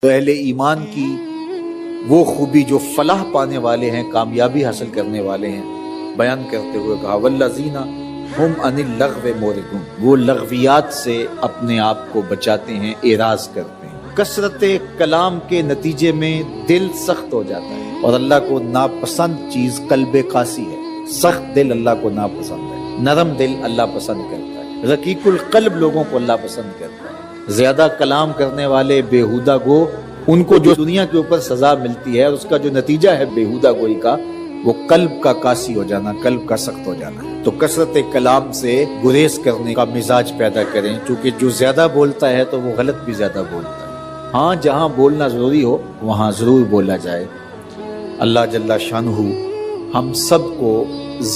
تو اہل ایمان کی وہ خوبی جو فلاح پانے والے ہیں، کامیابی حاصل کرنے والے ہیں، بیان کرتے ہوئے کہا والذین ہم عن اللغو معرضون، وہ لغویات سے اپنے آپ کو بچاتے ہیں، اعراض کرتے ہیں۔ کثرت کلام کے نتیجے میں دل سخت ہو جاتا ہے، اور اللہ کو ناپسند چیز قلب قاسی ہے۔ سخت دل اللہ کو ناپسند ہے، نرم دل اللہ پسند کرتا ہے، رقیق القلب لوگوں کو اللہ پسند کرتا ہے۔ زیادہ کلام کرنے والے بیہودہ گو، ان کو جو دنیا کے اوپر سزا ملتی ہے، اور اس کا جو نتیجہ ہے بیہودہ گوئی کا، وہ قلب کا قاسی ہو جانا، قلب کا سخت ہو جانا۔ تو کثرت کلام سے گریز کرنے کا مزاج پیدا کریں، چونکہ جو زیادہ بولتا ہے تو وہ غلط بھی زیادہ بولتا ہے۔ ہاں، جہاں بولنا ضروری ہو وہاں ضرور بولا جائے۔ اللہ جل شانہ ہم سب کو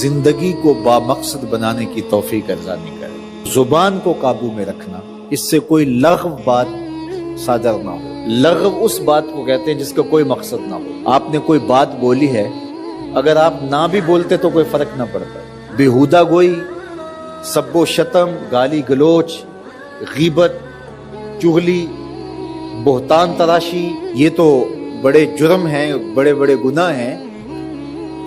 زندگی کو بامقصد بنانے کی توفیق عطا کرے۔ زبان کو قابو میں رکھنا، اس سے کوئی لغو بات صادر نہ ہو۔ لغو اس بات کو کہتے ہیں جس کا کوئی مقصد نہ ہو۔ آپ نے کوئی بات بولی ہے، اگر آپ نہ بھی بولتے تو کوئی فرق نہ پڑتا۔ بیہودہ گوئی، سب و شتم، گالی گلوچ، غیبت، چغلی، بہتان تراشی، یہ تو بڑے جرم ہیں، بڑے بڑے گناہ ہیں۔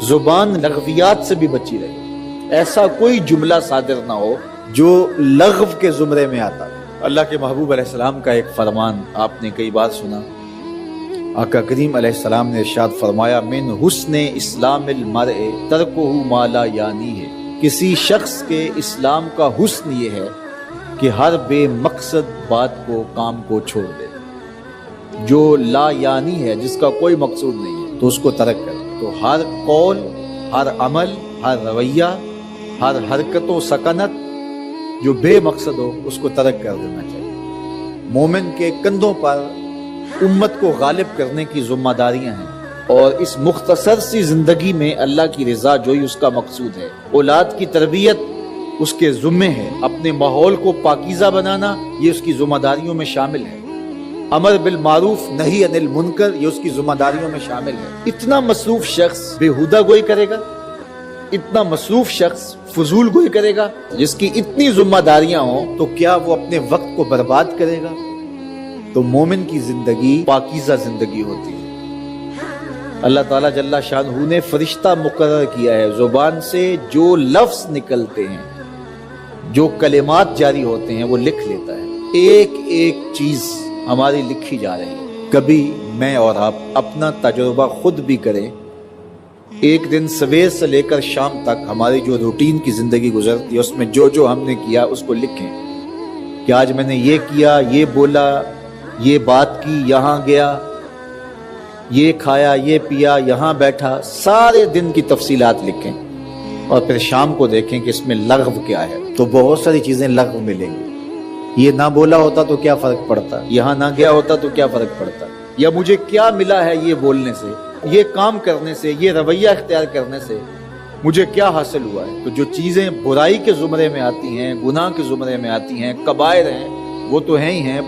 زبان لغویات سے بھی بچی رہے، ایسا کوئی جملہ صادر نہ ہو جو لغو کے زمرے میں آتا۔ اللہ کے محبوب علیہ السلام کا ایک فرمان آپ نے کئی بار سنا۔ آقا کریم علیہ السلام نے ارشاد فرمایا من حسن اسلام المرء ترکہ ما لا یعنی ہے، کسی شخص کے اسلام کا حسن یہ ہے کہ ہر بے مقصد بات کو، کام کو چھوڑ دے۔ جو لا یعنی ہے، جس کا کوئی مقصود نہیں ہے، تو اس کو ترک کر۔ تو ہر قول، ہر عمل، ہر رویہ، ہر حرکت و سکنت جو بے مقصد ہو، اس کو ترک کر دینا چاہیے۔ مومن کے کندھوں پر امت کو غالب کرنے کی ذمہ داریاں ہیں، اور اس مختصر سی زندگی میں اللہ کی رضا جوئی اس کا مقصود ہے۔ اولاد کی تربیت اس کے ذمے ہے، اپنے ماحول کو پاکیزہ بنانا یہ اس کی ذمہ داریوں میں شامل ہے، امر بالمعروف نہی عن المنکر یہ اس کی ذمہ داریوں میں شامل ہے۔ اتنا مصروف شخص بیہودہ گوئی کرے گا، اتنا مصروف شخص فضول گوئی کرے گا، جس کی اتنی ذمہ داریاں ہوں، تو کیا وہ اپنے وقت کو برباد کرے گا؟ تو مومن کی زندگی پاکیزہ زندگی ہوتی ہے۔ اللہ تعالیٰ جل شانہ نے فرشتہ مقرر کیا ہے، زبان سے جو لفظ نکلتے ہیں، جو کلمات جاری ہوتے ہیں، وہ لکھ لیتا ہے۔ ایک ایک چیز ہماری لکھی جا رہی ہے۔ کبھی میں اور آپ اپنا تجربہ خود بھی کریں، ایک دن سویر سے لے کر شام تک ہماری جو روٹین کی زندگی گزرتی ہے، اس میں جو جو ہم نے کیا اس کو لکھیں کہ آج میں نے یہ کیا، یہ بولا، یہ بات کی، یہاں گیا، یہ کھایا، یہ پیا، یہاں بیٹھا، سارے دن کی تفصیلات لکھیں، اور پھر شام کو دیکھیں کہ اس میں لغو کیا ہے۔ تو بہت ساری چیزیں لغو ملیں گی۔ یہ نہ بولا ہوتا تو کیا فرق پڑتا، یہاں نہ گیا ہوتا تو کیا فرق پڑتا، یا مجھے کیا ملا ہے یہ بولنے سے، یہ کام کرنے سے، یہ رویہ اختیار کرنے سے مجھے کیا حاصل ہوا ہے۔ تو جو چیزیں برائی کے زمرے میں آتی ہیں، گناہ کے زمرے میں آتی ہیں، کبائر ہیں، وہ تو ہیں ہی ہیں۔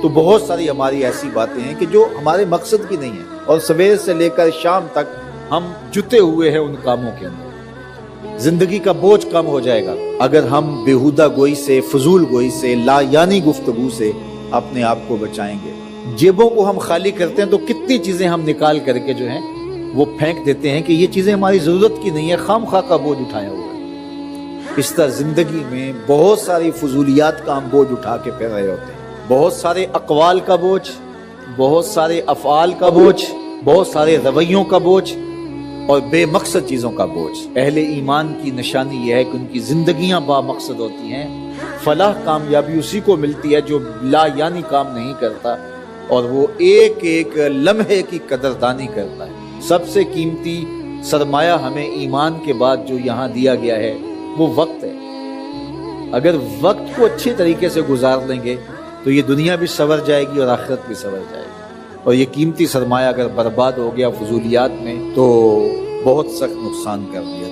تو بہت ساری ہماری ایسی باتیں ہیں کہ جو ہمارے مقصد کی نہیں ہیں، اور سویر سے لے کر شام تک ہم جتے ہوئے ہیں ان کاموں کے اندر۔ زندگی کا بوجھ کم ہو جائے گا اگر ہم بیہودہ گوئی سے، فضول گوئی سے، لا یعنی گفتگو سے اپنے آپ کو بچائیں گے۔ جیبوں کو ہم خالی کرتے ہیں تو کتنی چیزیں ہم نکال کر کے جو ہیں وہ پھینک دیتے ہیں کہ یہ چیزیں ہماری ضرورت کی نہیں ہے، خام خواہ کا بوجھ اٹھایا ہوا ہے۔ اس طرح زندگی میں بہت ساری فضولیات کا ہم بوجھ اٹھا کے پھر رہے ہوتے ہیں، بہت سارے اقوال کا بوجھ، بہت سارے افعال کا بوجھ، بہت سارے رویوں کا بوجھ، اور بے مقصد چیزوں کا بوجھ۔ اہل ایمان کی نشانی یہ ہے کہ ان کی زندگیاں با مقصد ہوتی ہیں۔ فلاح کامیابی اسی کو ملتی ہے جو لا یعنی کام نہیں کرتا، اور وہ ایک ایک لمحے کی قدردانی کرتا ہے۔ سب سے قیمتی سرمایہ ہمیں ایمان کے بعد جو یہاں دیا گیا ہے وہ وقت ہے۔ اگر وقت کو اچھے طریقے سے گزار لیں گے تو یہ دنیا بھی سنور جائے گی اور آخرت بھی سنور جائے گی، اور یہ قیمتی سرمایہ اگر برباد ہو گیا فضولیات میں تو بہت سخت نقصان کر دیا۔